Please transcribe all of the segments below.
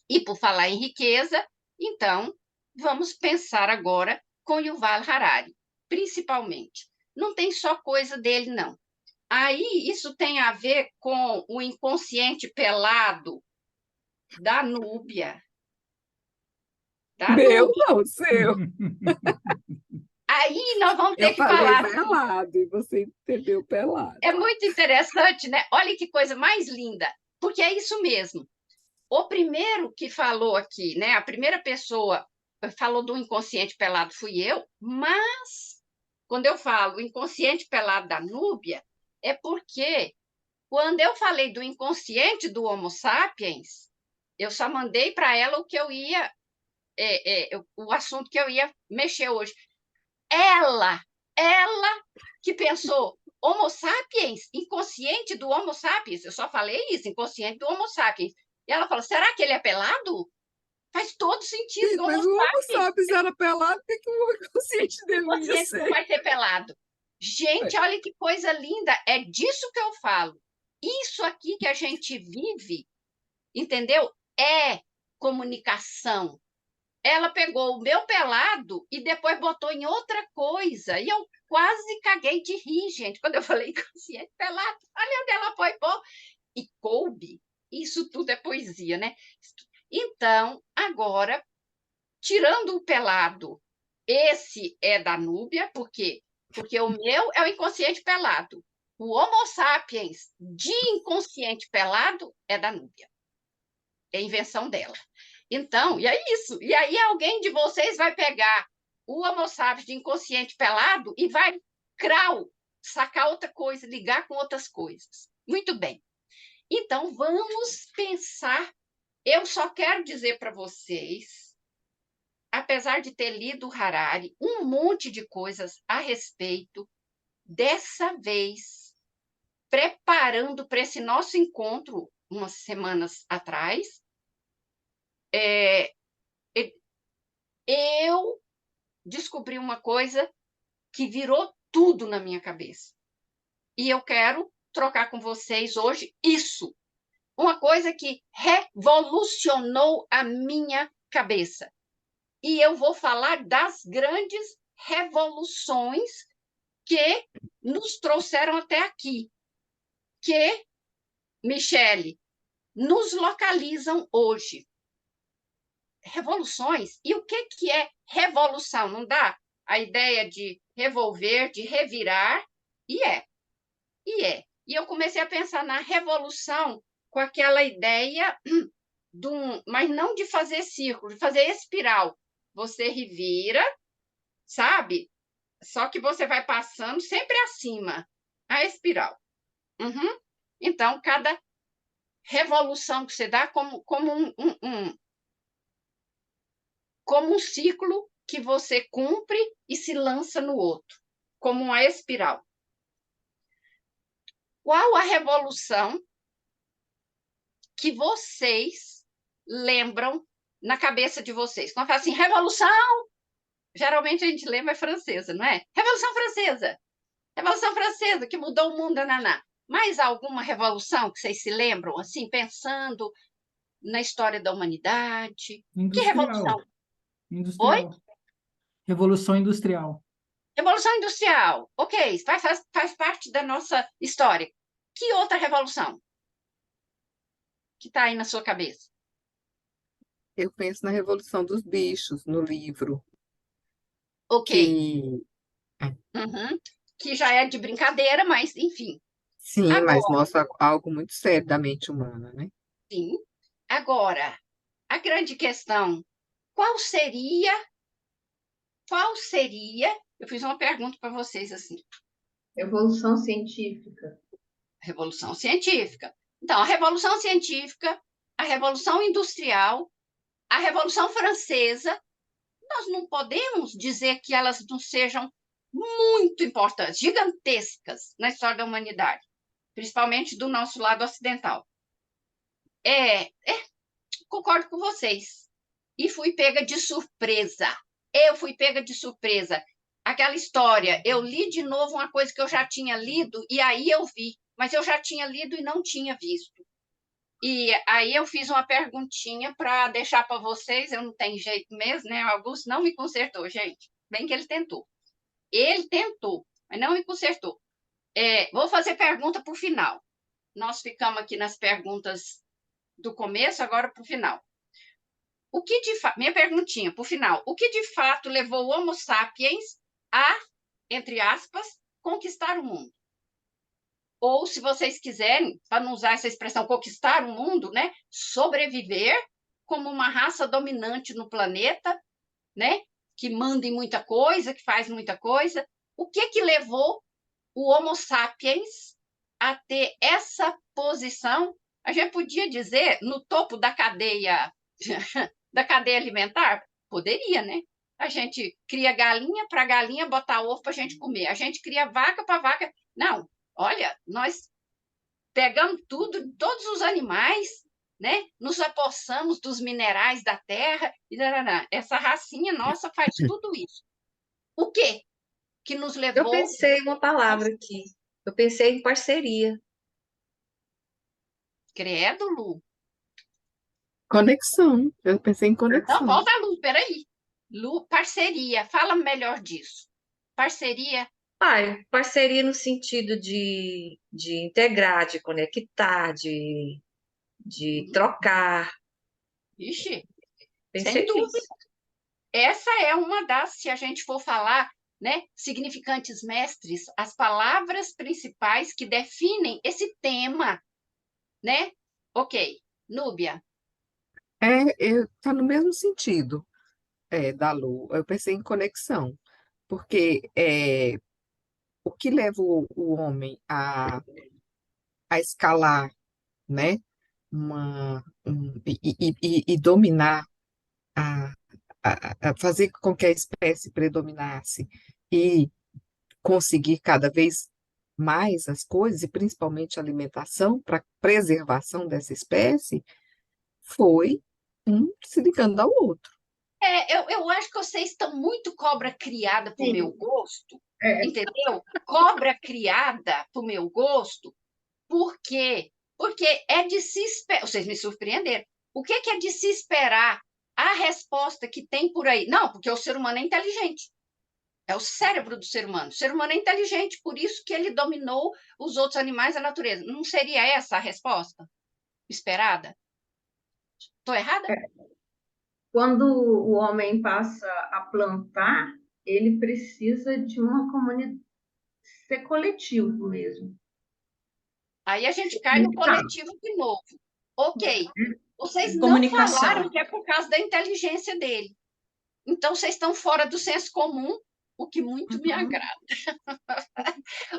E por falar em riqueza, então, vamos pensar agora com Yuval Harari, principalmente. Não tem só coisa dele, não. Aí isso tem a ver com o inconsciente pelado da Núbia. Da Meu Núbia. não, seu. Aí nós vamos ter Eu que falei falar assim. velado e você entendeu pelado. É muito interessante, né? Olha que coisa mais linda, porque é isso mesmo. O primeiro que falou aqui, né? A primeira pessoa falou do inconsciente pelado fui eu, mas quando eu falo inconsciente pelado da Núbia, é porque quando eu falei do inconsciente do Homo sapiens, eu só mandei para ela o que eu ia, o assunto que eu ia mexer hoje. Ela que pensou Homo sapiens, inconsciente do Homo sapiens. Eu só falei isso, inconsciente do Homo sapiens. E ela falou: será que ele é pelado? Faz todo sentido do Homo Mas o Homo sapiens. sapiens era pelado, por que o inconsciente O dele não ia inconsciente não ser? vai ser pelado. Gente, olha que coisa linda. É disso que eu falo. Isso aqui que a gente vive, entendeu? É comunicação. Ela pegou o meu pelado e depois botou em outra coisa. E eu quase caguei de rir, gente, quando eu falei inconsciente pelado. Olha onde ela foi pôr. E coube. Isso tudo é poesia, né? Então, agora, tirando o pelado, esse é da Núbia, por quê? Porque o meu é o inconsciente pelado. O Homo sapiens de inconsciente pelado é da Núbia. É invenção dela. Então, e é isso. E aí alguém de vocês vai pegar o Homo sapiens de inconsciente pelado e vai, crau, sacar outra coisa, ligar com outras coisas. Muito bem. Então, vamos pensar. Eu só quero dizer para vocês, apesar de ter lido Harari, um monte de coisas a respeito, dessa vez, preparando para esse nosso encontro, umas semanas atrás, é, eu descobri uma coisa que virou tudo na minha cabeça. E eu quero trocar com vocês hoje isso. Uma coisa que revolucionou a minha cabeça. E eu vou falar das grandes revoluções que nos trouxeram até aqui, que, Michele, nos localizam hoje. Revoluções. E o que é revolução? Não dá a ideia de revolver, de revirar? E é. E é. E eu comecei a pensar na revolução com aquela ideia mas não de fazer círculo, de fazer espiral. Você revira, sabe? Só que você vai passando sempre acima, a espiral. Uhum. Então, cada revolução que você dá como um ciclo que você cumpre e se lança no outro, como uma espiral. Qual a revolução que vocês lembram na cabeça de vocês? Quando fala assim, revolução, geralmente a gente lembra é francesa, não é? Revolução Francesa, que mudou o mundo, naná. Mais alguma revolução que vocês se lembram, assim, pensando na história da humanidade? Que revolução? Industrial. Oi? Industrial. Revolução Industrial. Revolução Industrial. Ok, faz parte da nossa história. Que outra revolução que está aí na sua cabeça? Eu penso na Revolução dos Bichos, no livro, Ok. que, Uhum. Que já é de brincadeira, mas enfim. sim, mas Agora, mostra algo muito sério da mente humana, né? sim. Agora, a grande questão, qual seria, qual seria, eu fiz uma pergunta para vocês assim, Evolução científica. Revolução Científica. Então, a Revolução Científica, a Revolução Industrial, a Revolução Francesa, nós não podemos dizer que elas não sejam muito importantes, gigantescas na história da humanidade, principalmente do nosso lado ocidental. Concordo com vocês. E fui pega de surpresa. Eu fui pega de surpresa. Aquela história, eu li de novo uma coisa que eu já tinha lido e aí eu vi, mas eu já tinha lido e não tinha visto. E aí eu fiz uma perguntinha para deixar para vocês, eu não tenho jeito mesmo, né? O Augusto não me consertou, gente. Bem que ele tentou. Ele tentou, mas não me consertou. Vou fazer pergunta para o final. Nós ficamos aqui nas perguntas do começo, agora para o final. Minha perguntinha para o final. O que de fato levou o Homo sapiens a, entre aspas, conquistar o mundo? Ou, se vocês quiserem, para não usar essa expressão conquistar o mundo, né? Sobreviver como uma raça dominante no planeta, né? Que manda em muita coisa, que faz muita coisa. O que levou o Homo sapiens a ter essa posição? A gente podia dizer no topo da cadeia da cadeia alimentar? Poderia, né? A gente cria galinha para galinha botar ovo para a gente comer. A gente cria vaca para vaca. Não, olha, nós pegamos tudo, todos os animais, né? Nos apossamos dos minerais da terra. Essa racinha nossa faz tudo isso. O quê que nos Eu levou... pensei uma palavra aqui. Eu pensei em parceria. Credo, Lu. Conexão. Eu pensei em Então, conexão. volta a Lu, peraí. Lu, parceria. Fala melhor disso. Parceria. Parceria no sentido de integrar, de conectar, de trocar. Ixi, Pensei sem dúvida. nisso. Essa é uma das, se a gente for falar, né, significantes mestres, as palavras principais que definem esse tema, né? Ok, Núbia. Tá no mesmo sentido, da Lu. Eu pensei em conexão, porque o que leva o homem a escalar, né? E dominar, a, a fazer com que a espécie predominasse e conseguir cada vez mais as coisas, e principalmente a alimentação, para preservação dessa espécie, foi um se ligando ao outro. Eu acho que vocês estão muito cobra criada para o meu Sim. gosto, É. entendeu? Cobra criada para o meu gosto, por quê? Porque é de se esperar. Vocês me surpreenderam. O que é de se esperar a resposta que tem por aí? Não, porque o ser humano é inteligente. É o cérebro do ser humano. O ser humano é inteligente, por isso que ele dominou os outros animais da natureza. Não seria essa a resposta esperada? Estou errada? Quando o homem passa a plantar, ele precisa de uma comunidade, ser coletivo mesmo. Aí a gente cai no coletivo de novo. Ok. Vocês não Comunicação. falaram que é por causa da inteligência dele. Então, vocês estão fora do senso comum, o que muito me agrada.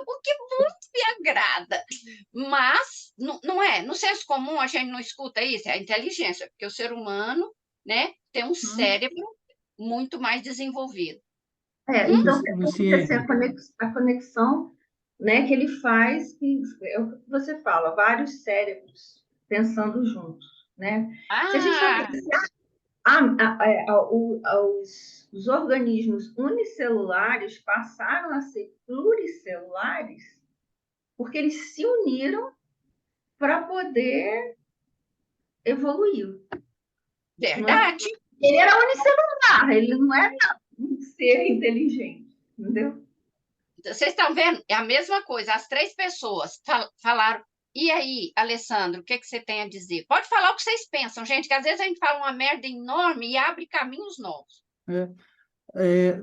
O que muito me agrada. Mas, não é? No senso comum, a gente não escuta isso, é a inteligência, porque o ser humano, né, tem um cérebro muito mais desenvolvido. Então, Luciene, a conexão, né, que ele faz, que é o que você fala, vários cérebros pensando juntos, né? Se a gente for pensar, os organismos unicelulares passaram a ser pluricelulares porque eles se uniram para poder evoluir. Verdade. Ele era unicelular, ele não era um ser inteligente, entendeu? Vocês estão vendo? É a mesma coisa. As três pessoas falaram. E aí, Alessandro, o que você tem a dizer? Pode falar o que vocês pensam, gente, que às vezes a gente fala uma merda enorme e abre caminhos novos.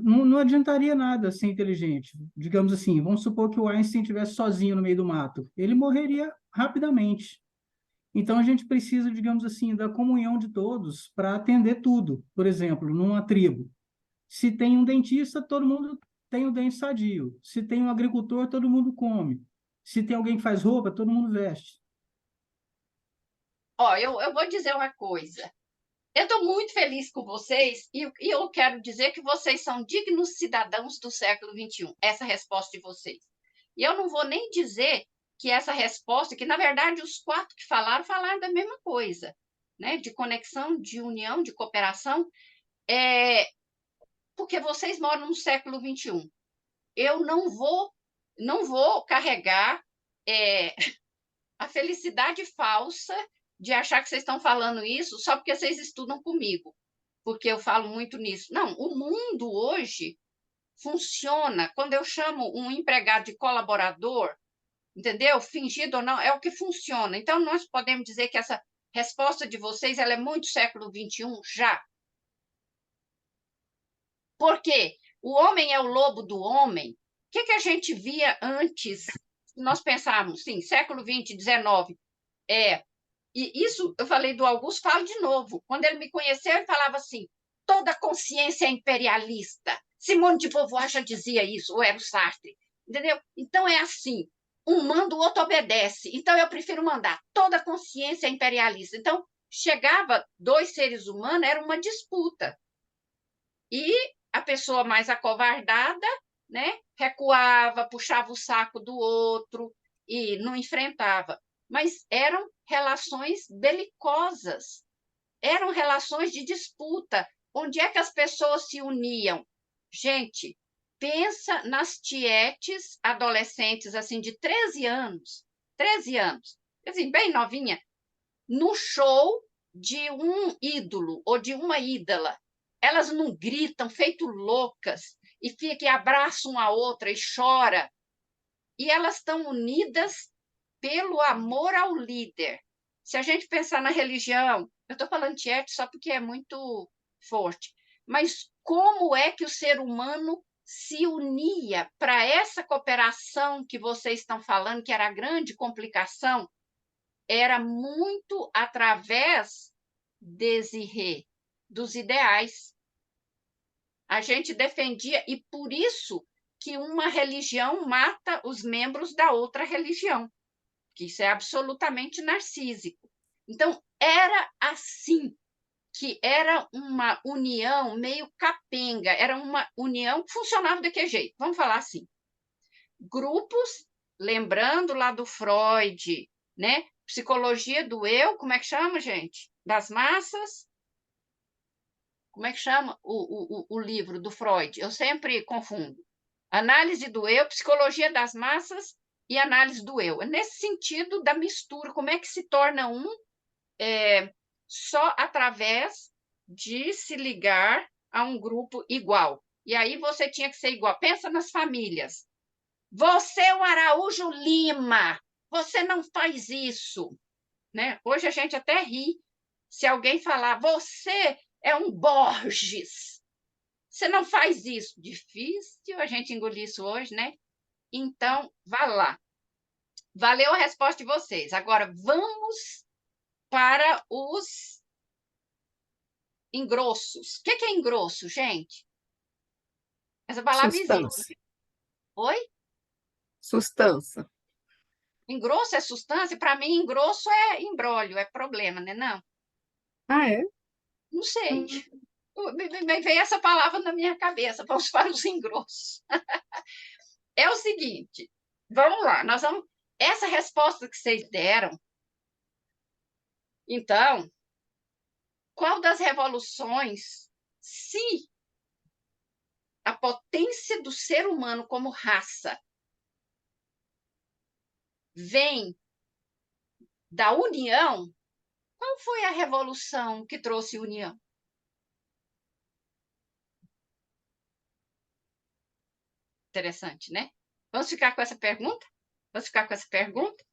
não adiantaria nada ser inteligente. Digamos assim, vamos supor que o Einstein estivesse sozinho no meio do mato. Ele morreria rapidamente. Então, a gente precisa, digamos assim, da comunhão de todos para atender tudo. Por exemplo, numa tribo. Se tem um dentista, todo mundo tem o dente sadio. Se tem um agricultor, todo mundo come. Se tem alguém que faz roupa, todo mundo veste. Ó, eu vou dizer uma coisa. Eu estou muito feliz com vocês e eu quero dizer que vocês são dignos cidadãos do século XXI. Essa resposta de vocês. E eu não vou nem dizer que essa resposta, que na verdade os quatro que falaram da mesma coisa, né? De conexão, de união, de cooperação, porque vocês moram no século XXI. Eu não vou carregar a felicidade falsa de achar que vocês estão falando isso só porque vocês estudam comigo, porque eu falo muito nisso. Não, o mundo hoje funciona. Quando eu chamo um empregado de colaborador, entendeu? Fingido ou não, é o que funciona. Então, nós podemos dizer que essa resposta de vocês ela é muito século XXI já. Por quê? O homem é o lobo do homem. O que a gente via antes? Nós pensávamos, sim, século XX, XIX. E isso eu falei do Augusto, falo de novo. Quando ele me conheceu, ele falava assim: toda consciência é imperialista. Simone de Beauvoir já dizia isso, ou era o Sartre. Entendeu? Então é assim: um manda, o outro obedece. Então eu prefiro mandar. Toda consciência é imperialista. Então chegava dois seres humanos, era uma disputa. E a pessoa mais acovardada, né, recuava, puxava o saco do outro e não enfrentava. Mas eram relações belicosas, eram relações de disputa. Onde é que as pessoas se uniam? Gente, pensa nas tietes adolescentes assim de 13 anos, assim, bem novinha, no show de um ídolo ou de uma ídola. Elas não gritam feito loucas e ficam e abraçam uma outra e choram. E elas estão unidas pelo amor ao líder. Se a gente pensar na religião, eu estou falando tiete só porque é muito forte, mas como é que o ser humano se unia para essa cooperação que vocês estão falando, que era a grande complicação, era muito através dos ideais. A gente defendia, e por isso que uma religião mata os membros da outra religião, que isso é absolutamente narcísico. Então, era assim, que era uma união meio capenga, era uma união que funcionava de que jeito? Vamos falar assim, grupos, lembrando lá do Freud, né? Psicologia do eu, como é que chama, gente? Das massas? Como é que chama o livro do Freud? Eu sempre confundo. Análise do eu, psicologia das massas e análise do eu. É nesse sentido da mistura, como é que se torna só através de se ligar a um grupo igual. E aí você tinha que ser igual. Pensa nas famílias. Você é o Araújo Lima, você não faz isso. Né? Hoje a gente até ri se alguém falar, você é um Borges, você não faz isso. Difícil a gente engolir isso hoje, né? Então, vá lá. Valeu a resposta de vocês. Agora, vamos para os engrossos. O que é engrosso, gente? Essa palavra existe. Substância. Oi? Substância. Engrosso é substância? Para mim, engrosso é embrólio, é problema, né? Não? Ah, é? Não sei. Veio essa palavra na minha cabeça. Vamos para os engrossos. É o seguinte, vamos lá, nós vamos. Essa resposta que vocês deram, então, qual das revoluções, se a potência do ser humano como raça vem da união, qual foi a revolução que trouxe união? Interessante, né? Vamos ficar com essa pergunta? Vamos ficar com essa pergunta?